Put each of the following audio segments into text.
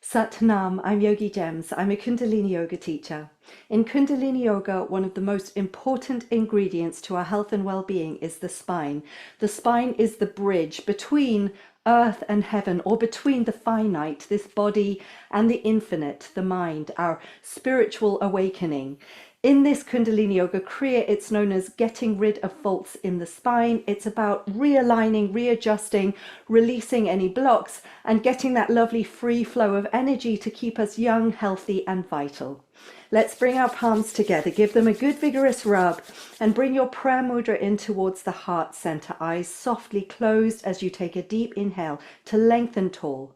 Satnam, I'm Yogigems. I'm a Kundalini yoga teacher. In Kundalini yoga, one of the most important ingredients to our health and well-being is the spine. The spine is the bridge between earth and heaven, or between the finite, this body, and the infinite, the mind, our spiritual awakening. In this Kundalini Yoga Kriya, it's known as getting rid of faults in the spine. It's about realigning, readjusting, releasing any blocks, and getting that lovely free flow of energy to keep us young, healthy, and vital. Let's bring our palms together, give them a good vigorous rub, and bring your prayer mudra in towards the heart center. Eyes softly closed as you take a deep inhale to lengthen tall.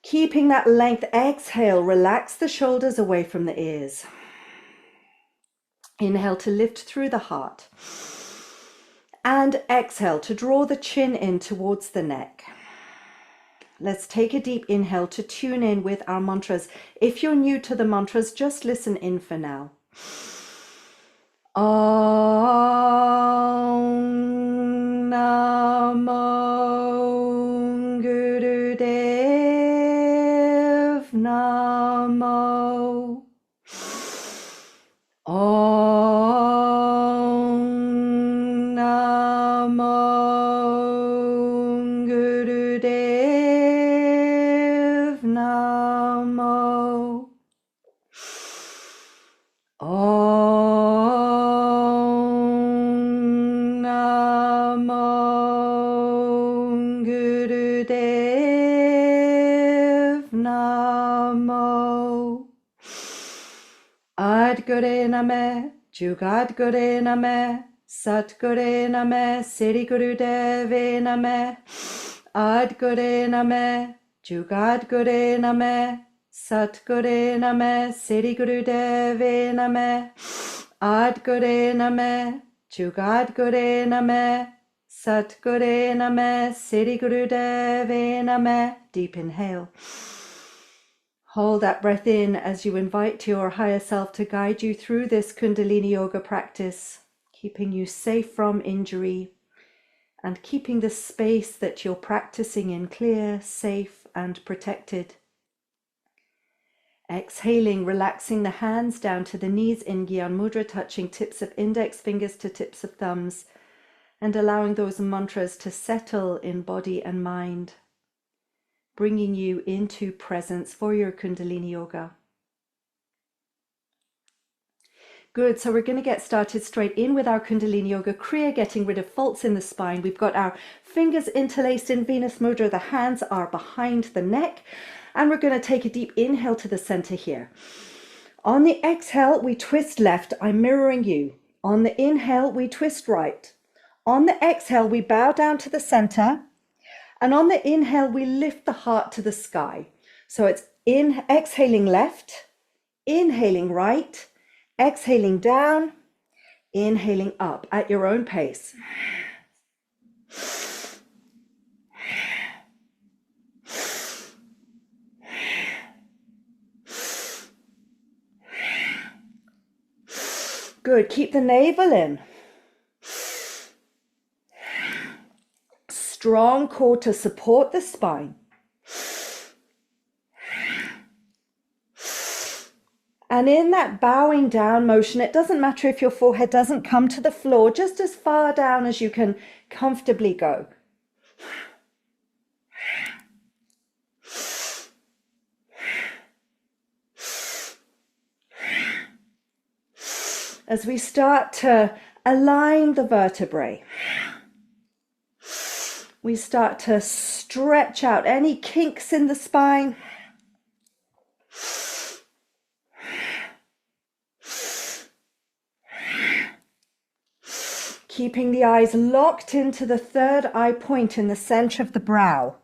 Keeping that length, exhale, relax the shoulders away from the ears. Inhale to lift through the heart. And exhale to draw the chin in towards the neck. Let's take a deep inhale to tune in with our mantras. If you're new to the mantras, just listen in for now. Om Namo Gurudev Namo. Om Namo Gurudev Namo. Om Namo Gurudev Namo. Adgure Name, Jugadgure Name, Satgure Name, Siri Gurudeve Name. Adgure Name, Jugadgure Name, Satgure Name, Siri Gurudeve Name. Adgure Name, Jugadgure Name, Satgure Name, Siri Gurudeve Name. Deep inhale. Hold that breath in as you invite your higher self to guide you through this Kundalini yoga practice, keeping you safe from injury and keeping the space that you're practicing in clear, safe, and protected. Exhaling, relaxing the hands down to the knees in Gyan Mudra, touching tips of index fingers to tips of thumbs, and allowing those mantras to settle in body and mind, bringing you into presence for your Kundalini yoga. Good, so we're going to get started straight in with our Kundalini Yoga Kriya, getting rid of faults in the spine. We've got our fingers interlaced in Venus Mudra, the hands are behind the neck, and we're going to take a deep inhale to the center here. On the exhale, we twist left, I'm mirroring you. On the inhale, we twist right. On the exhale, we bow down to the center, and on the inhale, we lift the heart to the sky. So it's exhaling left, inhaling right, exhaling down, inhaling up at your own pace. Good, keep the navel in. Strong core to support the spine. And in that bowing down motion, it doesn't matter if your forehead doesn't come to the floor, just as far down as you can comfortably go. As we start to align the vertebrae, we start to stretch out any kinks in the spine. Keeping the eyes locked into the third eye point in the center of the brow.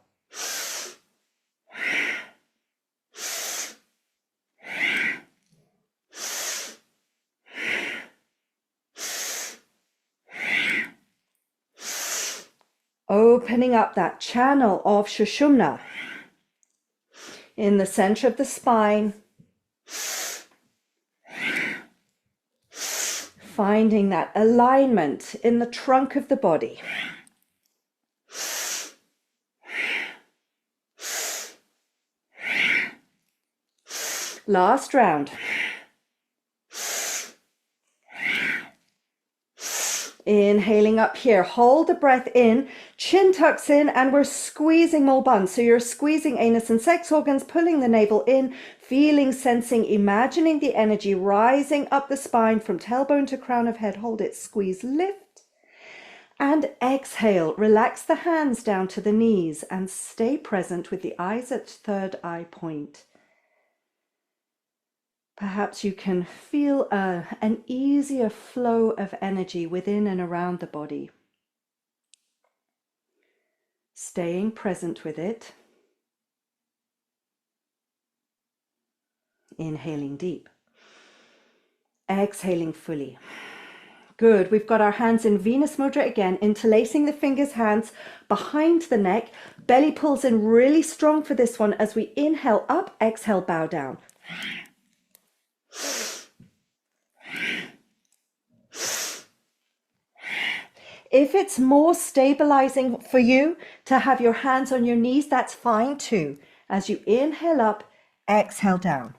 Opening up that channel of Sushumna in the center of the spine. Finding that alignment in the trunk of the body. Last round. Inhaling up here, hold the breath in, chin tucks in, and we're squeezing more bun. So you're squeezing anus and sex organs, pulling the navel in, feeling, sensing, imagining the energy rising up the spine from tailbone to crown of head. Hold it, squeeze, lift. And exhale, relax the hands down to the knees and stay present with the eyes at third eye point. Perhaps you can feel an easier flow of energy within and around the body. Staying present with it. Inhaling deep. Exhaling fully. Good. We've got our hands in Venus Mudra again, interlacing the fingers, hands behind the neck. Belly pulls in really strong for this one as we inhale up, exhale, bow down. If it's more stabilizing for you to have your hands on your knees, that's fine too. As you inhale up, exhale down.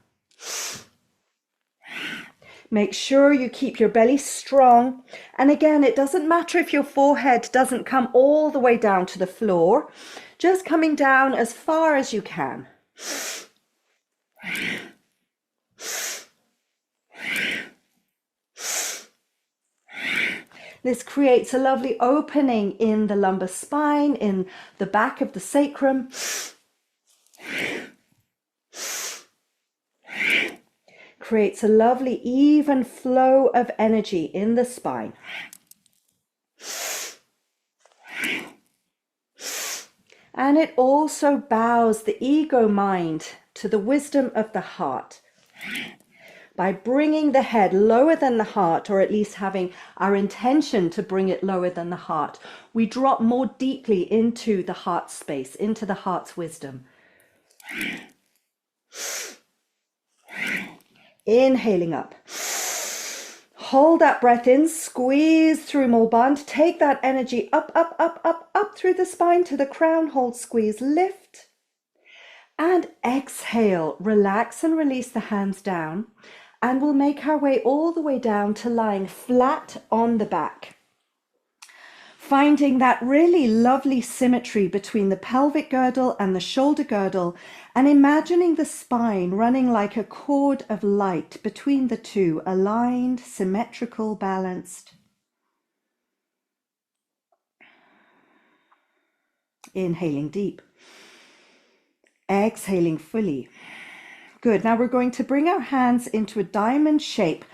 Make sure you keep your belly strong. And again, it doesn't matter if your forehead doesn't come all the way down to the floor, just coming down as far as you can. This creates a lovely opening in the lumbar spine, in the back of the sacrum. Creates a lovely even flow of energy in the spine. And it also bows the ego mind to the wisdom of the heart. By bringing the head lower than the heart, or at least having our intention to bring it lower than the heart, we drop more deeply into the heart space, into the heart's wisdom. Inhaling up. Hold that breath in, squeeze through Mulband. Take that energy up, up, up, up, up through the spine to the crown. Hold, squeeze, lift. And exhale, relax and release the hands down. And we'll make our way all the way down to lying flat on the back. Finding that really lovely symmetry between the pelvic girdle and the shoulder girdle, and imagining the spine running like a cord of light between the two, aligned, symmetrical, balanced. Inhaling deep. Exhaling fully. Good. Now we're going to bring our hands into a diamond shape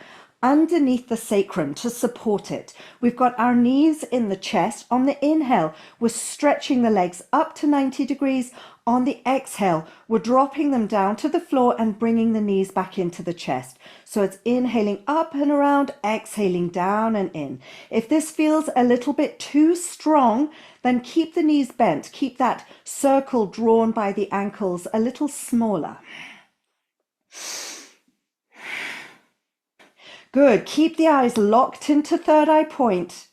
underneath the sacrum to support it. We've got our knees in the chest. On the inhale, we're stretching the legs up to 90 degrees. On the exhale, we're dropping them down to the floor and bringing the knees back into the chest. So it's inhaling up and around, exhaling down and in. If this feels a little bit too strong, then keep the knees bent. Keep that circle drawn by the ankles a little smaller. Good. Keep the eyes locked into third eye point.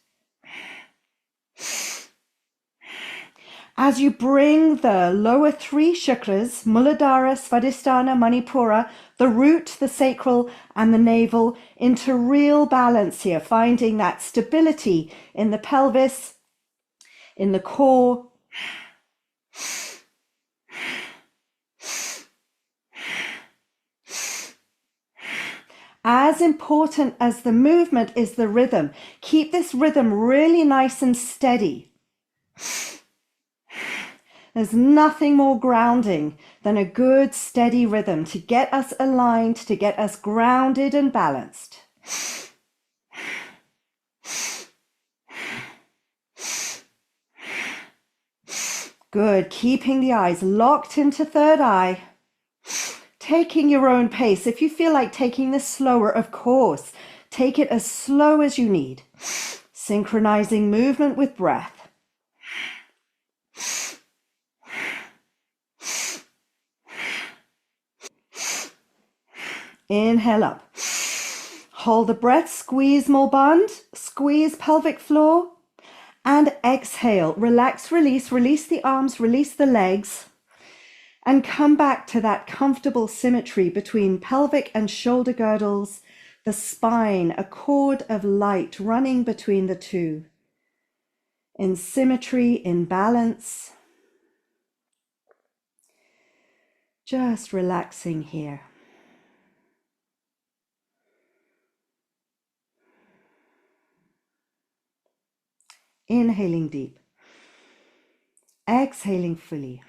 As you bring the lower three chakras, Muladhara, Svadhisthana, Manipura, the root, the sacral, and the navel, into real balance here, finding that stability in the pelvis, in the core. As important as the movement is the rhythm. Keep this rhythm really nice and steady. There's nothing more grounding than a good steady rhythm to get us aligned, to get us grounded and balanced. Good. Keeping the eyes locked into third eye. Taking your own pace. If you feel like taking this slower, of course, take it as slow as you need. Synchronizing movement with breath. Inhale up. Hold the breath, squeeze Mulband, squeeze pelvic floor, and exhale. Relax, release the arms, release the legs. And come back to that comfortable symmetry between pelvic and shoulder girdles, the spine, a cord of light running between the two. In symmetry, in balance. Just relaxing here. Inhaling deep. Exhaling fully.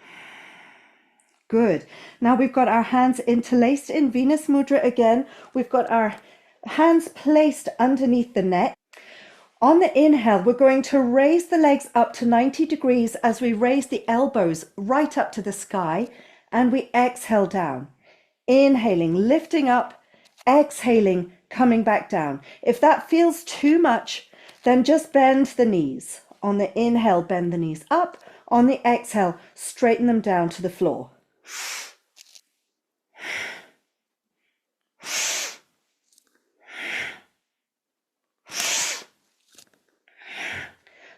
Good. Now we've got our hands interlaced in Venus Mudra again. We've got our hands placed underneath the neck. On the inhale, we're going to raise the legs up to 90 degrees as we raise the elbows right up to the sky, and we exhale down. Inhaling, lifting up, exhaling, coming back down. If that feels too much, then just bend the knees. On the inhale, bend the knees up. On the exhale, straighten them down to the floor.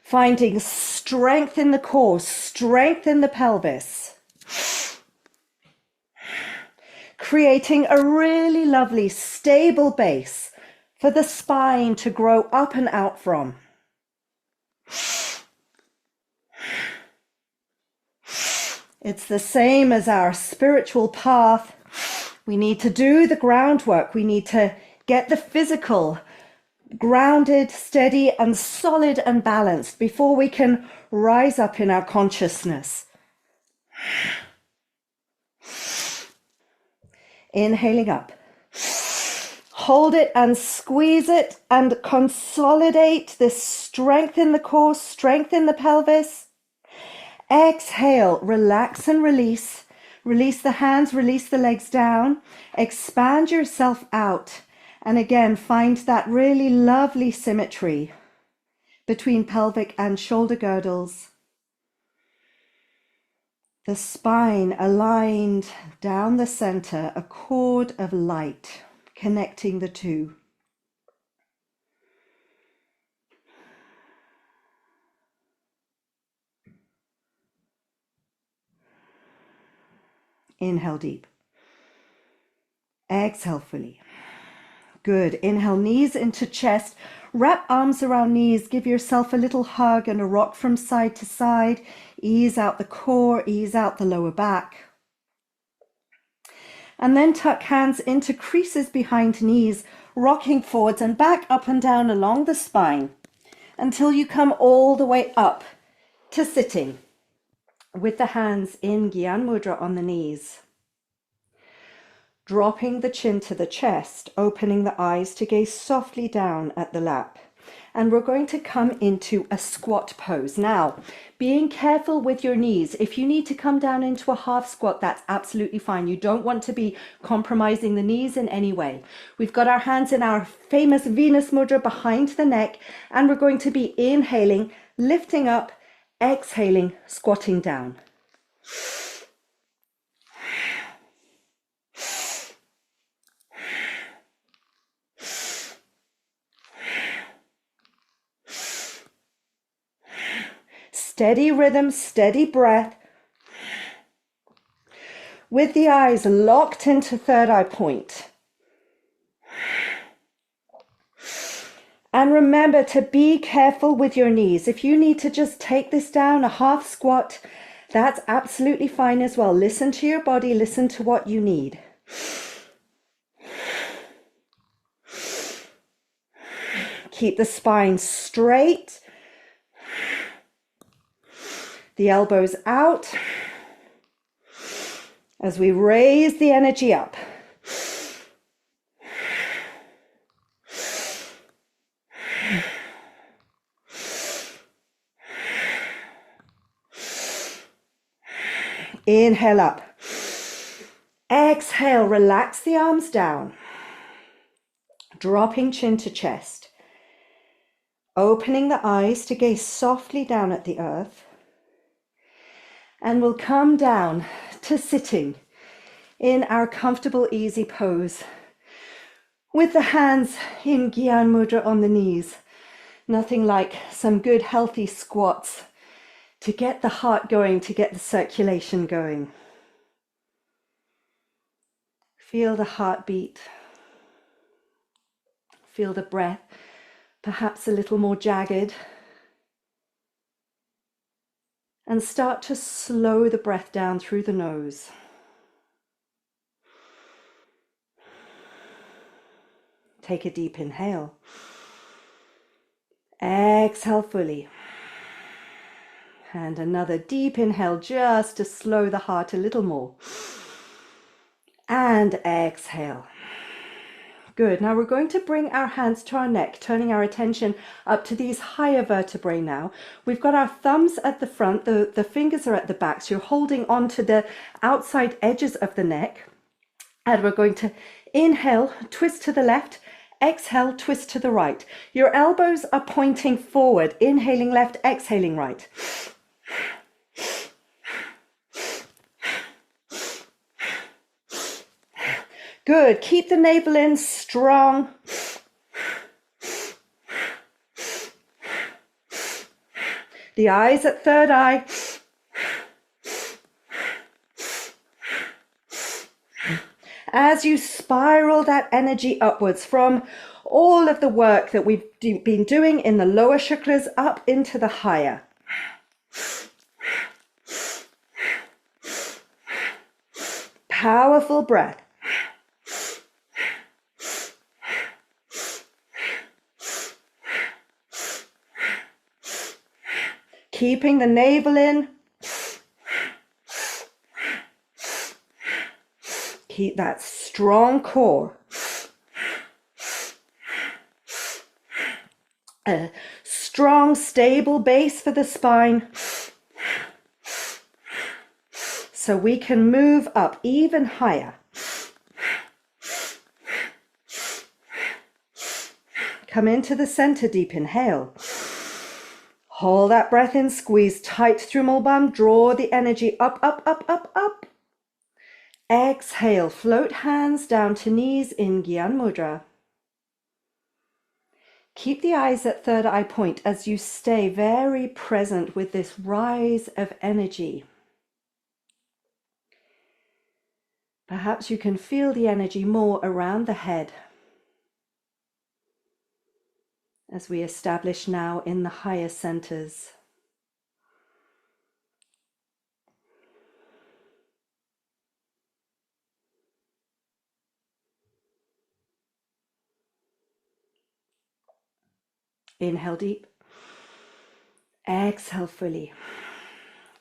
Finding strength in the core, strength in the pelvis. Creating a really lovely, stable base for the spine to grow up and out from. It's the same as our spiritual path. We need to do the groundwork. We need to get the physical grounded, steady, and solid and balanced before we can rise up in our consciousness. Inhaling up. Hold it and squeeze it and consolidate this strength in the core, strength in the pelvis. Exhale, relax and release. Release the hands, release the legs down. Expand yourself out. And again, find that really lovely symmetry between pelvic and shoulder girdles. The spine aligned down the center, a cord of light connecting the two. Inhale deep. Exhale fully. Good. Inhale, knees into chest. Wrap arms around knees. Give yourself a little hug and a rock from side to side. Ease out the core, ease out the lower back. And then tuck hands into creases behind knees, rocking forwards and back, up and down along the spine until you come all the way up to sitting with the hands in Gyan Mudra on the knees. Dropping the chin to the chest, opening the eyes to gaze softly down at the lap. And we're going to come into a squat pose. Now, being careful with your knees. If you need to come down into a half squat, that's absolutely fine. You don't want to be compromising the knees in any way. We've got our hands in our famous Venus Mudra behind the neck, and we're going to be inhaling, lifting up, exhaling, squatting down. Steady rhythm, steady breath. With the eyes locked into third eye point. And remember to be careful with your knees. If you need to just take this down, a half squat, that's absolutely fine as well. Listen to your body, listen to what you need. Keep the spine straight. The elbows out as we raise the energy up. Inhale up. Exhale, relax the arms down. Dropping chin to chest. Opening the eyes to gaze softly down at the earth. And we'll come down to sitting in our comfortable, easy pose with the hands in Gyan Mudra on the knees. Nothing like some good, healthy squats to get the heart going, to get the circulation going. Feel the heartbeat. Feel the breath, perhaps a little more jagged. And start to slow the breath down through the nose. Take a deep inhale. Exhale fully. And another deep inhale just to slow the heart a little more. And exhale. Good. Now we're going to bring our hands to our neck, turning our attention up to these higher vertebrae now. We've got our thumbs at the front, the fingers are at the back, so you're holding on to the outside edges of the neck. And we're going to inhale, twist to the left, exhale, twist to the right. Your elbows are pointing forward, inhaling left, exhaling right. Good. Keep the navel in strong. The eyes at third eye. As you spiral that energy upwards from all of the work that we've been doing in the lower chakras up into the higher. Powerful breath. Keeping the navel in. Keep that strong core. A strong, stable base for the spine. So we can move up even higher. Come into the center, deep inhale. Hold that breath in, squeeze tight through Mulban, draw the energy up, up, up, up, up. Exhale, float hands down to knees in Gyan Mudra. Keep the eyes at third eye point as you stay very present with this rise of energy. Perhaps you can feel the energy more around the head as we establish now in the higher centers. Inhale deep. Exhale fully.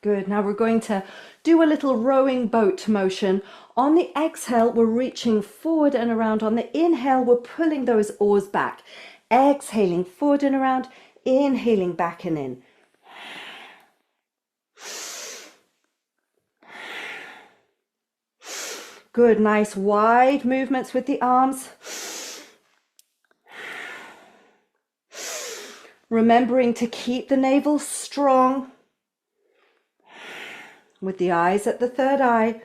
Good. Now we're going to do a little rowing boat motion. On the exhale, we're reaching forward and around. On the inhale, we're pulling those oars back. Exhaling forward and around, inhaling back and in. Good, nice wide movements with the arms. Remembering to keep the navel strong. With the eyes at the third eye.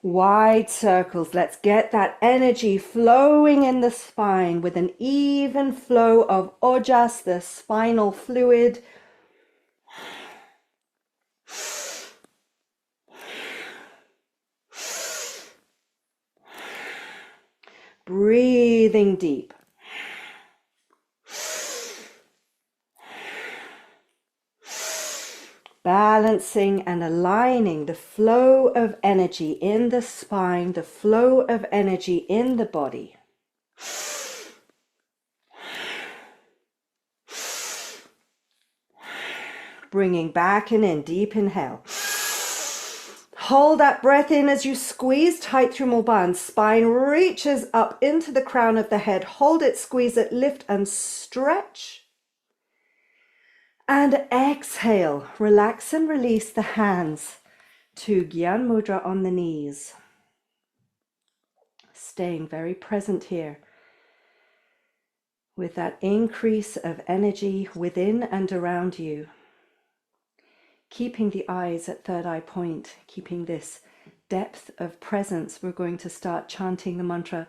Wide circles. Let's get that energy flowing in the spine with an even flow of ojas, the spinal fluid. Breathing deep. Balancing and aligning the flow of energy in the spine, the flow of energy in the body. Bringing back and in, deep inhale. Hold that breath in as you squeeze tight through Mulban. Spine reaches up into the crown of the head. Hold it, squeeze it, lift and stretch. And exhale, relax and release the hands to Gyan Mudra on the knees. Staying very present here with that increase of energy within and around you. Keeping the eyes at third eye point, keeping this depth of presence. We're going to start chanting the mantra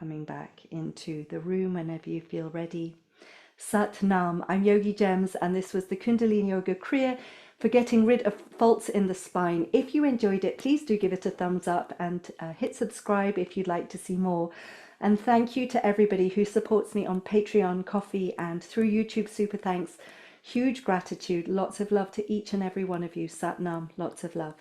coming back into the room whenever you feel ready. Sat Nam, I'm Yogigems, and this was the Kundalini Yoga Kriya for getting rid of faults in the spine. If you enjoyed it, please do give it a thumbs up and hit subscribe if you'd like to see more. And thank you to everybody who supports me on Patreon, Coffee, and through YouTube. Super thanks. Huge gratitude. Lots of love to each and every one of you. Sat Nam. Lots of love.